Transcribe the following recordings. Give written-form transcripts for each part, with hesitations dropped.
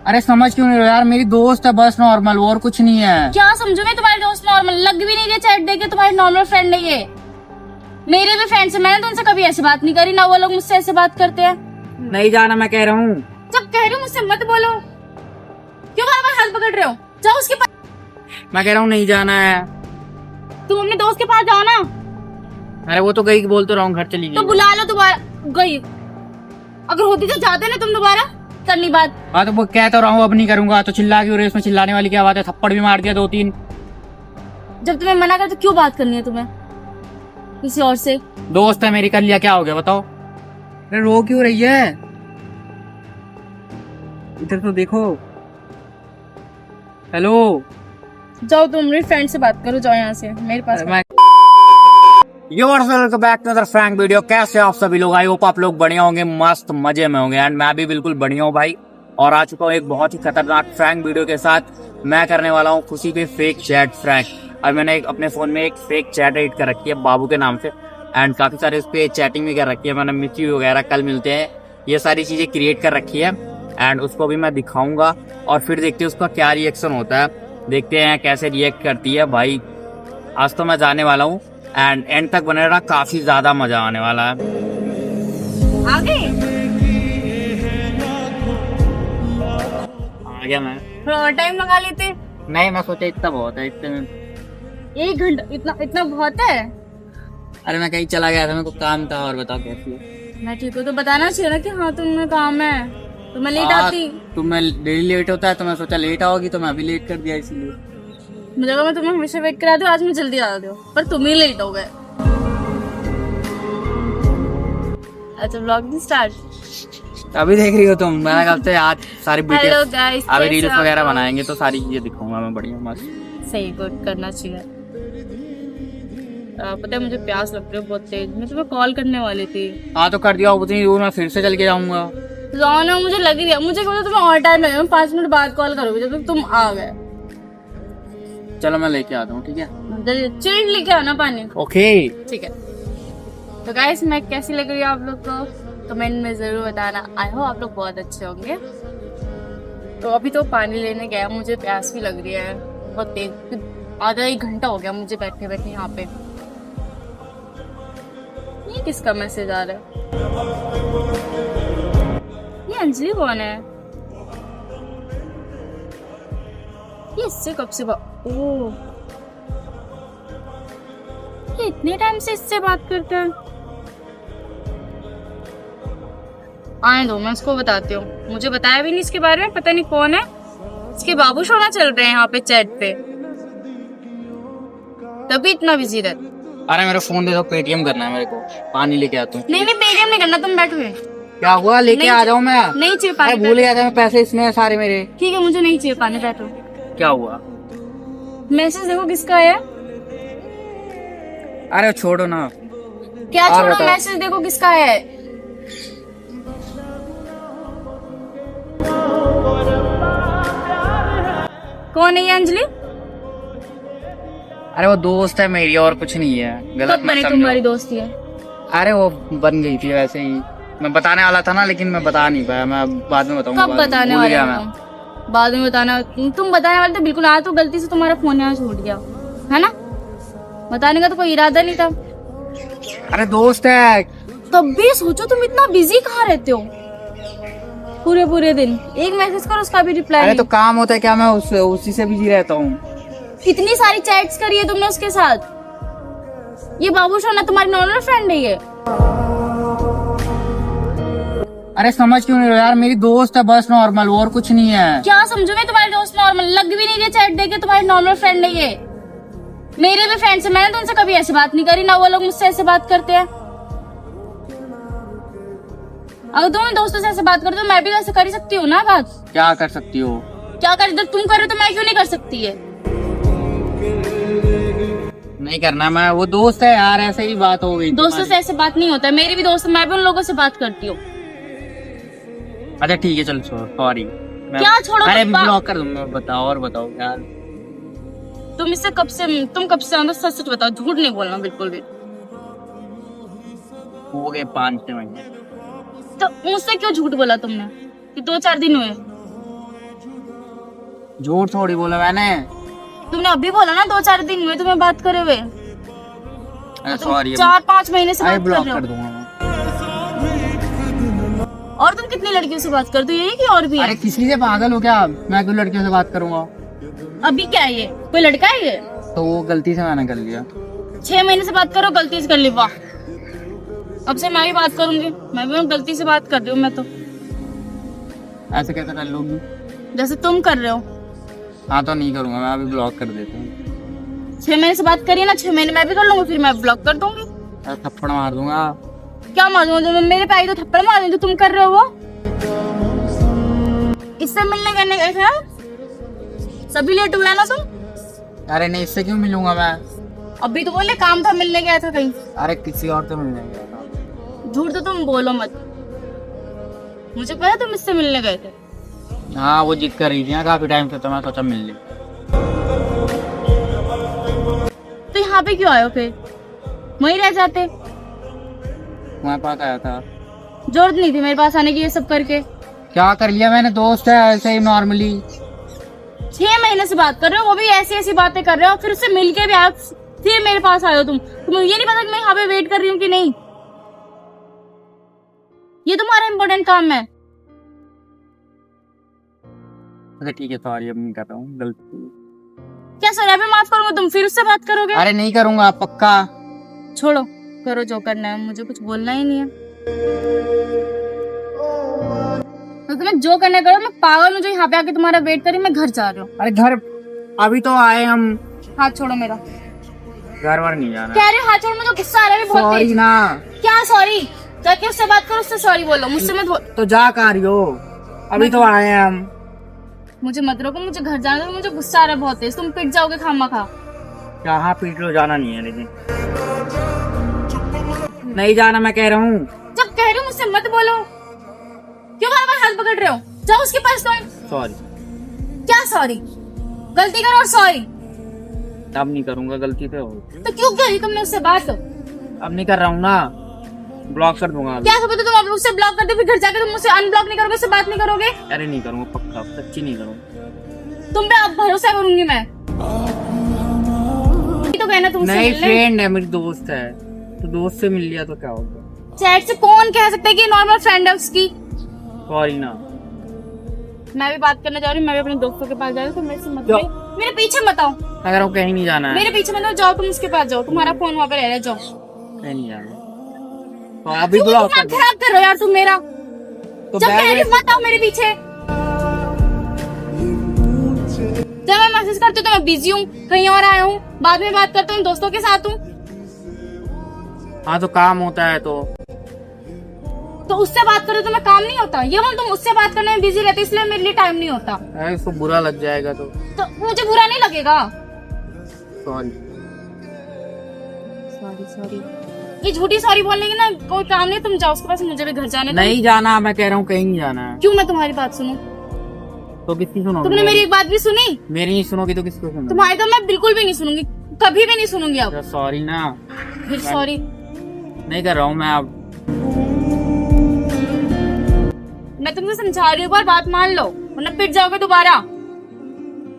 अरे समझ क्यों नहीं रहे यार, मेरी दोस्त है बस नॉर्मल, और कुछ नहीं है। क्या समझू मैं तुम्हारी दोस्त नॉर्मल? लग भी नहीं रही चैट देख के तुम्हारी नॉर्मल फ्रेंड नहीं है। मेरे भी फ्रेंड्स है, मैंने तो उनसे कभी ऐसी बात नहीं करी, ना वो लोग मुझसे ऐसे बात करते हैं। नहीं जाना मैं कह रहा हूँ। जब कह रही हूँ मुझसे मत बोलो, क्यों बार बार हाथ पकड़ रहे हो? जाओ उसके पास, मैं कह रहा हूँ नहीं जाना है। तुम अपने दोस्त के पास जाओ ना। अरे वो तो गई, बोल तो रहा हूँ घर चली तो गई। बुला लो दोबारा। गई अगर होती तो जाते ना तुम दोबारा करनी बात। हाँ तो वो कह तो रहा हूँ अब नहीं करूंगा, तो चिल्ला क्यों रहे? इसमें चिल्लाने वाली क्या बात है? थप्पड़ भी मार दिया 2-3। जब तुम्हें मना कर तो क्यों बात करनी है तुम्हें किसी और से? दोस्त है मेरी, कर लिया क्या हो गया बताओ? अरे रो क्यों रही है? इधर तो देखो। हेलो। जाओ तुम मेरी फ्रेंड से बात करो, जाओ यहाँ से मेरे पास। Welcome back to other frank video. कैसे आप सभी लोग? आई होप आप लोग बढ़िया होंगे, मस्त मजे में होंगे। एंड मैं भी बिल्कुल बढ़िया हूँ भाई, और आ चुका हूँ एक बहुत ही खतरनाक फ्रैंक वीडियो के साथ। मैं करने वाला हूँ खुशी पे फेक चैट फ्रैंक। अब मैंने अपने फोन में एक फेक चैट एडिट कर रखी है बाबू के नाम से, एंड काफी सारे उस पर चैटिंग भी कर रखी है मैंने, मिची वगैरह, कल मिलते हैं, ये सारी चीजें क्रिएट कर रखी है। एंड उसको भी मैं दिखाऊंगा और फिर देखते हैं उसका क्या रिएक्शन होता है, देखते हैं कैसे रिएक्ट करती है भाई। आज तो मैं जाने वाला हूँ एंड एंड तक बने रहा, काफी ज्यादा मजा आने वाला है। आगे आ गया मैं। थोड़ा और टाइम लगा लेते। नहीं मैं सोचा इतना बहुत है, इतने में। 1 घंटा इतना इतना बहुत है? अरे मैं कहीं चला गया था, मेरे को काम था। और बताओ कैसी है? मैं ठीक हूँ तो बताना चाहिए ना कि हाँ तुम्हें काम है, तो मैं लेट आती। तुम्हें डेली लेट होता है तो मैं सोचा लेट आओगी, तो मैं अभी लेट कर दिया इसीलिए। मुझे लगा मैं तुम्हें हमेशा वेट करा दूँ, आज मैं जल्दी आ दूँ, पर तुम ही लेट हो गए। अच्छा व्लॉगिंग स्टार्ट अभी देख रही हो तुम? मैंने कहा था आज सारी हेलो वीडियो, गाइस, अभी रील्स वगैरह बनाएंगे तो सारी चीजें दिखाऊंगा मैं बढ़िया मस्त। सही गुड करना चाहिए। पता है मुझे प्यास लग रही है बहुत तेज, मैं तुम्हें कॉल करने वाली थी। हाँ तो कर दिया, उतनी दूर मैं फिर से चल के जाऊंगा। जाओ ना, मुझे लग रही है, मुझे बोलो तुम्हें और टाइम लगेगा, 5 मिनट बाद कॉल करोगे जब तक तुम आ गए। चलो मैं लेके आता हूँ, ठीक है? जल्दी चिल्ड लेके आना पानी। ओके ठीक है। तो गाइस मैं कैसी लग रही है आप लोग को कमेंट में जरूर बताना। आई होप आप लोग बहुत अच्छे होंगे। तो अभी तो पानी लेने गया, मुझे प्यास भी लग रही है बहुत तेज। आधा 1 घंटा हो गया मुझे बैठे बैठे यहाँ पे। ये किसका मैसेज आ रहा है? ये अंजलि कौन है? ये इससे कब से ओह, ये इतने टाइम से इससे बात करते हैं। आए दो, मैं उसको बताती हूँ। मुझे बताया भी नहीं इसके बारे में, पता नहीं कौन है। इसके बाबू सोना चल रहे हैं यहाँ पे चैट पे, तभी इतना बिजी रहता। अरे मेरा फोन दे दो, पेटीएम करना है मेरे को, पानी लेके आता हूँ। नहीं नहीं पेटीएम नहीं करना, तुम बैठो। क्या हुआ? लेके आ जाऊँ मैं? नहीं चाहिए अरे पानी। भूल गया था मैं, पैसे इसमें है सारे मेरे। ठीक है मुझे नहीं चाहिए पानी, बैठो। क्या हुआ? मैसेज देखो किसका है। अरे छोड़ो ना। क्या और छोड़ो? बताओ। मैसेज देखो किसका है। कौन है ये अंजलि? अरे वो दोस्त है मेरी, और कुछ नहीं है, गलत कब मत बनी समझो। तुम्हारी दोस्ती है? अरे वो बन गई थी वैसे ही, मैं बताने वाला था ना, लेकिन मैं बता नहीं पाया। मैं बाद में बताऊंगा। कब बताने वाले हो तुम? बाद में बताना। तुम बताने वाले थे बिल्कुल। आज तो गलती से तुम्हारा फोन यहाँ छूट गया है ना, बताने का तो कोई इरादा नहीं था। अरे दोस्त है। तब भी सोचो तुम इतना बिजी कहाँ रहते हो पूरे पूरे दिन? एक मैसेज करो उसका भी रिप्लाई अरे नहीं। तो काम होता है क्या, मैं उसी से बिजी रहता हूँ। इतनी सारी चैट्स करी है तुमने उसके साथ। ये बाबू सोना तुम्हारी नॉर्मल फ्रेंड है ये? अरे समझ क्यों नहीं रहे यार, मेरी दोस्त है बस नॉर्मल, और कुछ नहीं है। क्या समझू मैं तुम्हारी दोस्त नॉर्मल? लग भी नहीं रही चैट देख के तुम्हारी नॉर्मल फ्रेंड है ये। मेरे भी फ्रेंड्स है, मैंने तो उनसे कभी ऐसी बात नहीं करी, ना वो लोग मुझसे ऐसे बात करते हैं। अगर तुम दोस्तों से ऐसे बात करते हो, मैं भी ऐसे कर ही सकती हूँ ना बात। क्या कर सकती हो? क्या कर, जब तुम कर रहे हो तो मैं क्यों नहीं कर सकती है? नहीं करना, मैं वो दोस्त है यार, ऐसे ही बात हो गई। दोस्तों से ऐसे बात नहीं होता है। मेरी भी दोस्त है, मैं भी उन लोगों से बात करती हूँ। अच्छा ठीक है, चल सॉरी। क्या छोड़ो? अरे ब्लॉक कर दूंगा। बताओ और बताओ यार। तुम इससे कब से, तुम कब से अंदर, सच सच बताओ, झूठ नहीं बोलना बिल्कुल भी। हो गए 5-6 महीने। तो मुझसे क्यों झूठ बोला तुमने कि 2-4 दिन हुए? झूठ थोड़ी बोला मैंने। तुमने अभी बोला ना 2-4 दिन हुए तुम्हें बात करे हुए। सॉरी, 4-5 महीने से बात कर ब्लॉक रहे कर हो। दूंगा मैं। और तुम कितनी लड़कियों से बात करते हो, यही कि और भी है? अरे किसी से पागल हो क्या? मैं क्यों लड़कियों से बात करूंगा? अभी क्या है ये, कोई लड़का है ये? तो वो गलती से मैंने कर लिया। 6 महीने से बात करो, गलती से कर ली, वाह। अब से मैं भी बात करूंगी, मैं भी गलती से बात कर रही हूँ। मैं तो ऐसे कैसे कर लूंगी? जैसे तुम कर रहे हो। हाँ तो नहीं करूंगा, मैं अभी ब्लॉक कर देता हूँ। 6 महीने से बात करिए ना, 6 महीने मैं भी कर लूंगी, फिर मैं ब्लॉक कर दूंगी। थप्पड़ मार दूंगा। क्या मारूंगा? मेरे पे आई तो थप्पड़ मार दूंगी, तुम कर रहे हो वो। इससे मिलने करने गए थे सभी, लेट हुआ ना तुम। अरे नहीं, इससे क्यों मिलूंगा मैं? अभी तो बोले काम था, मिलने गया था कहीं। अरे किसी और से मिलने गया था। झूठ तो तुम बोलो मत, मुझे पता तुम इससे मिलने गए थे। हाँ वो जिद कर रही थी ना काफी टाइम से, तो मैं सोचा मिल ली। तो यहाँ पे क्यों आए हो फिर? वहीं रह जाते। तुम्हारे पास आया था। जरूरत नहीं थी मेरे पास आने की ये सब करके। क्या कर लिया मैंने? दोस्त है ऐसे ही नॉर्मली। 6 महीने से बात कर रहे हो, वो भी ऐसी ऐसी बातें कर रहे हो, फिर उससे मिलके भी आप फिर मेरे पास आए हो। तुम्हें ये नहीं पता कि मैं यहाँ पे वेट कर रही हूँ कि नहीं? ये तुम्हारा इम्पोर्टेंट काम है। अच्छा ठीक है, सॉरी, अब नहीं कर रहा हूँ, गलती। क्या सर अभी माफ करूंगा, तुम फिर उससे बात करोगे? अरे नहीं करूंगा पक्का। छोड़ो, करो जो करना है, मुझे कुछ बोलना ही नहीं है। तो तुम्हें जो करना है करो, मैं पागल हूँ जो यहाँ पे आके तुम्हारा वेट करी, मैं घर जा रही हूँ। अरे घर अभी तो आए हम। हाथ छोड़ो मेरा। घर वर नहीं जाना। कह रहे हो हाथ छोड़ो, मुझे गुस्सा आ रहा है बहुत सॉरी तेज। ना। क्या सॉरी? जाके उससे बात करो, उससे सॉरी बोलो, मुझसे मत तो जा कर रही हो? अभी तो आए हैं हम। मुझे मत रोको, मुझे घर जाना है, मुझे गुस्सा आ रहा है बहुत तेज। तुम पिट जाओगे खामखा। यहाँ पीट लो, जाना नहीं है लेकिन। नहीं जाना मैं कह रहा हूँ। जब कह रही हूँ मुझसे मत बोलो, क्यों बार-बार हाथ पकड़ रहे हो? जाओ उसके पास तुम। सॉरी। क्या सॉरी? गलती करो और सॉरी। अब नहीं करूंगा, गलती तो हो। तो क्यों करी तुमने उससे बात? अब नहीं कर रहा हूँ ना, ब्लॉक कर दूंगा। क्या खबर तुम अब उससे ब्लॉक कर दो, फिर घर जाकर तुम मुझसे अनब्लॉक नहीं करोगे, उससे बात नहीं करोगे? अरे नहीं करूंगा पक्का, सच्ची नहीं करूंगा। तुम पे अब भरोसा करूंगी मैं। तो कहना तुमसे नहीं, मिलने। फ्रेंड है मेरी, दोस्त है, तो दोस्त से मिल लिया तो क्या होगा? चैट से कौन कह सकता है कि नॉर्मल फ्रेंड है उसकी? सॉरी ना। मैं भी बात करने जा रही हूँ, मैं भी अपने दोस्तों के पास जा रही हूँ, तो मेरे से मत जाओ। मेरे पीछे मत आओ। अगर वो कहीं नहीं जाना है। मेरे पीछे मत आओ, जाओ तुम उसके पास जाओ, तुम्हारा फोन वहाँ पे रह रहा है, जाओ। कहीं नहीं जाना तो अभी क्यों ब्लॉक दिमाग खराब कर रहे हो यार तुम मेरा? तो जब कह रही बैग हूँ मत आओ मेरे पीछे। जब मैं मैसेज करती हूँ तो मैं बिजी हूँ, कहीं और आया हूँ, बाद में बात करता हूँ, दोस्तों के साथ हूँ। हाँ तो काम होता है तो उससे बात करो तो मैं काम नहीं होता? ये बोल तुम उससे बात करने में बिजी रहते इसलिए मेरे लिए टाइम नहीं होता। अरे उसको बुरा लग जाएगा तो मुझे बुरा नहीं लगेगा। सॉरी। सॉरी सॉरी, ये झूठी सॉरी बोलने की ना कोई काम नहीं। तुम जाओ उसके पास, मुझे भी घर जाने दो। नहीं जाना, मैं कह रहा हूँ कहीं नहीं जाना है। क्यों मैं तुम्हारी बात सुनूं? तो किसकी सुनोगे? तुमने मेरी एक बात भी सुनी? मेरी नहीं सुनोगी तो किसको सुनोगी? तुम्हारी तो मैं बिल्कुल भी नहीं सुनूंगी, कभी भी नहीं सुनूंगी अब। सॉरी ना। फिर सॉरी नहीं कर रहा हूँ मैं अब। मैं तुमसे समझा रही हूँ, बार बात मान लो वरना पिट जाओगे दोबारा।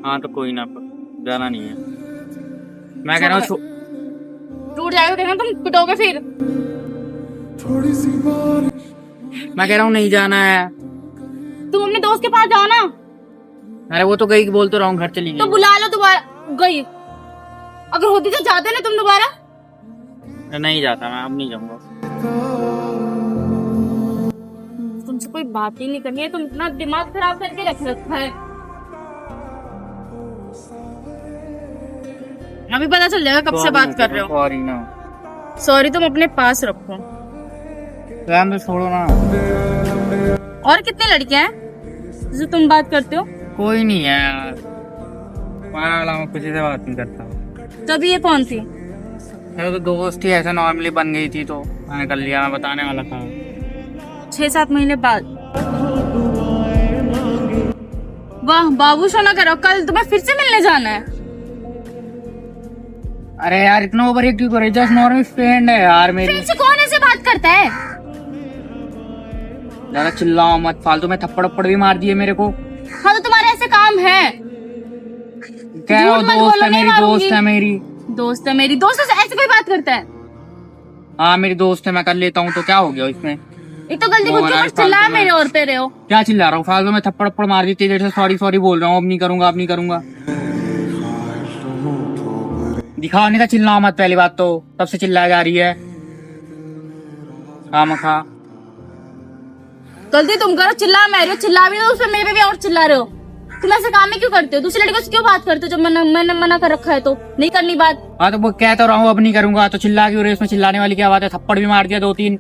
हाँ तो कोई ना, जाना नहीं है। मैं कह रहा हूँ टूट जाएगा, कहना तुम पिटोगे फिर। मैं कह रहा हूँ नहीं जाना है। तुम अपने दोस्त के पास जाओ ना। अरे वो तो गई, बोल तो रहा हूँ घर चली तो गई। बुला लो दोबारा। गई अगर होती तो जाते ना तुम दोबारा। नहीं जाता मैं, अब नहीं जाऊंगा। तुमसे कोई बात ही नहीं करनी है, तुम इतना दिमाग खराब करके रख रखा है। अभी पता चल जाएगा कब से बात कर रहे हो। सॉरी ना। सॉरी तुम अपने पास रखो। रहने दो, छोड़ो ना। और कितने लड़के हैं जो तुम बात करते हो? कोई नहीं है यार, तुम्हारे अलावा किसी से बात नहीं करता। तभी ये कौन थी? अरे तो दोस्त ही ऐसे नॉर्मली बन गई थी तो मैंने कर लिया, मैं बताने वाला था। 6-7 महीने बाद। वाह बाबू सोना करो, कल तुम्हें फिर से मिलने जाना है। अरे यार इतना ओवर एक्टिव कर रही, जस्ट नॉर्मल फ्रेंड है यार मेरी। फ्रेंड से कौन ऐसे बात करता है? ज्यादा चिल्लाओ मत, फालतू में थप्पड़ वप्पड़ भी मार दिए मेरे को। हाँ तो तुम्हारे ऐसे काम है, क्या हो, झूठ मत दोस्त बोलो, है नहीं मेरी, दोस्त मारूंगी। है मेरी। दोस्त है मेरी, दोस्त से ऐसे कोई बात करता है? हाँ मेरी दोस्त है, मैं कर लेता हूँ, तो क्या हो गया इसमें? एक तो गलती वो खुद के वाला ऊपर चिल्ला फालतू में। मेरे और पे रहे हो। क्या चिल्ला रहा हूँ फालतू में? थप्पड़ थप्पड़ मार दी तेरे से, सॉरी सॉरी बोल रहा हूँ, अब नहीं करूंगा, अब नहीं करूंगा। दिखाने का चिल्लाओ मत, पहली बात तो तब से चिल्लाई जा रही है खामखा। गलती तुम करो, चिल्ला मैं रही हो, चिल्ला भी हो, उसमें मेरे पे भी और चिल्ला रहे हो। तुम ऐसे काम में क्यों करते हो? दूसरी लड़की से क्यों बात करते हो? जब मैंने मना कर रखा है तो नहीं करनी बात। हाँ तो वो कह तो रहा हूँ अब नहीं करूंगा, तो चिल्ला क्यों रही? उसमें चिल्लाने वाली क्या बात है? थप्पड़ भी मार दिया 2-3।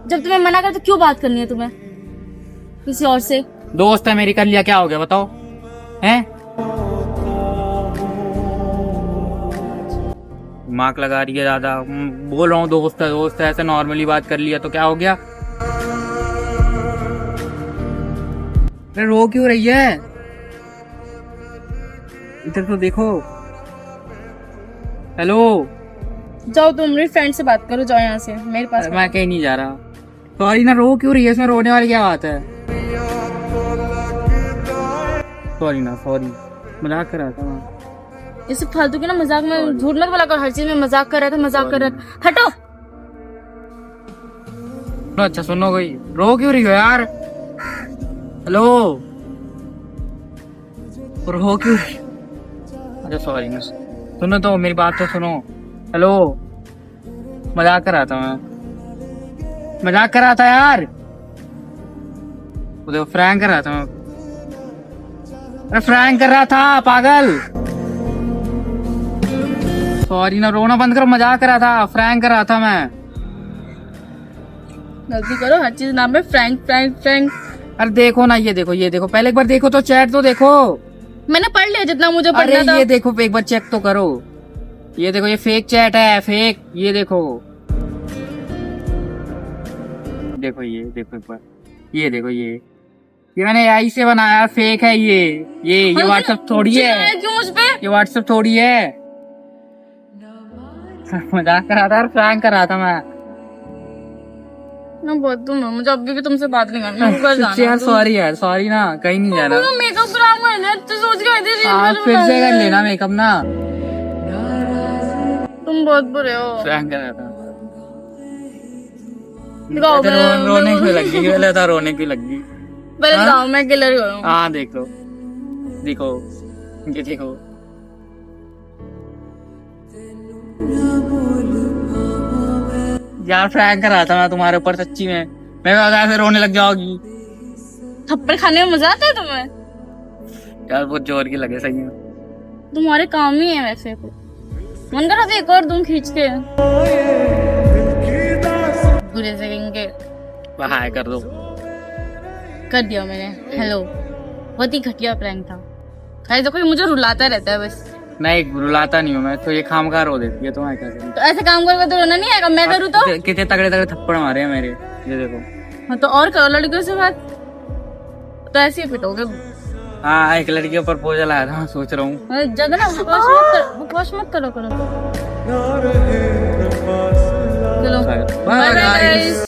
जब तुम्हें मना कर तो क्यों बात करनी है तुम्हें किसी और से? दोस्त है मेरी, कर लिया, क्या हो गया बताओ? हैं दिमाग लगा रही है ज्यादा। बोल रहा हूँ दोस्त है, ऐसे नॉर्मली बात कर लिया तो क्या हो गया? अरे रो क्यों रही है? इधर तो देखो। हेलो। जाओ तुम मेरी फ्रेंड से बात करो, जाओ यहाँ से, मेरे पास मत। मैं कहीं नहीं जा रहा। सॉरी ना, रो क्यों रही है? इसमें रोने वाली क्या बात है? सॉरी ना, सॉरी, मजाक कर रहा था मैं। इसे फालतू के ना मजाक में झूठ मत बोला कर, हर चीज में मजाक कर रहा था, मजाक कर रहा था। हटो। अच्छा सुनो, कोई रो क्यों रही हो यार? हेलो, रो क्यों रही? अच्छा सॉरी ना, सुनो तो मेरी बात तो सुनो। हेलो, मजाक कर रहा था मैं, मजाक कर रहा था यार, वो देखो फ्रैंक कर रहा था मैं। अरे फ्रैंक कर रहा था पागल। सॉरी ना, रोना बंद करो, मजाक कर रहा था, फ्रैंक कर रहा था मैं। गलती करो, हर चीज नाम है फ्रैंक फ्रैंक फ्रैंक। अरे देखो ना, ये देखो, ये देखो, पहले एक बार देखो तो, चैट तो देखो। मैंने पढ़ लिया जितना मुझे अरे पढ़ना था। ये देखो, एक बार चेक तो करो। ये देखो, ये फेक चैट है, फेक। ये देखो, देखो ये देखो एक बार, ये देखो, ये मैंने एआई से बनाया, फेक है ये व्हाट्सएप थोड़ी है, क्यों मुझ पे? ये व्हाट्सएप थोड़ी है। मजाक कर रहा था, फ्रैंक कर रहा था मैं। ना बहुत तुम हो, मुझे अभी भी तुमसे बात नहीं करनी, मुझे घर जाना यार सॉरी यार, सॉरी ना, कहीं नहीं जाना। मेकअप कराऊंगा ना, तो सोच के आई थी आज रील फिर से कर बनाऊंगी। लेना मेकअप ना। तुम बहुत बुरे हो। फ्रैंक कर रहा था। दिखाओ, अच्छा, रोने क्यों लग गई? पहले था रोने क्यों लग गई? पहले हाँ? दिखाओ, मैं किलर हूँ। हाँ देख लो, देखो, ये देखो। यार फ्रैंक कर रहा था मैं तुम्हारे ऊपर, सच्ची में। मैं ऐसे रोने लग जाओगी थप्पड़ खाने में मजा आता है तुम्हें? यार, बहुत जोर की लगे सही में। तुम्हारे काम ही है वैसे तो। मन कर रहा था एक और दूं खींच के, बुरे से कहेंगे। हाय कर दो। कर दिया मैंने, हेलो। बहुत ही घटिया प्रैंक था। गाइस देखो, ये मुझे रुलाता रहता है बस। नहीं, रुलाता नहीं हूँ मैं तो, ये खामखा रो देती है, तुम्हारे क्या करूं? तो ऐसे काम करके तो रोना नहीं आएगा, मैं करूँ तो? कितने तगड़े तगड़े थप्पड़ मारे हैं मेरे, ये देखो। हाँ तो और करो लड़कियों से बात, तो ऐसे ही पिटोगे। हाँ, एक लड़की का प्रपोजल आया था, मैं सोच रहा हूँ। ज्यादा ना बकवास मत करो। चलो Bye, बाय guys. गाइस।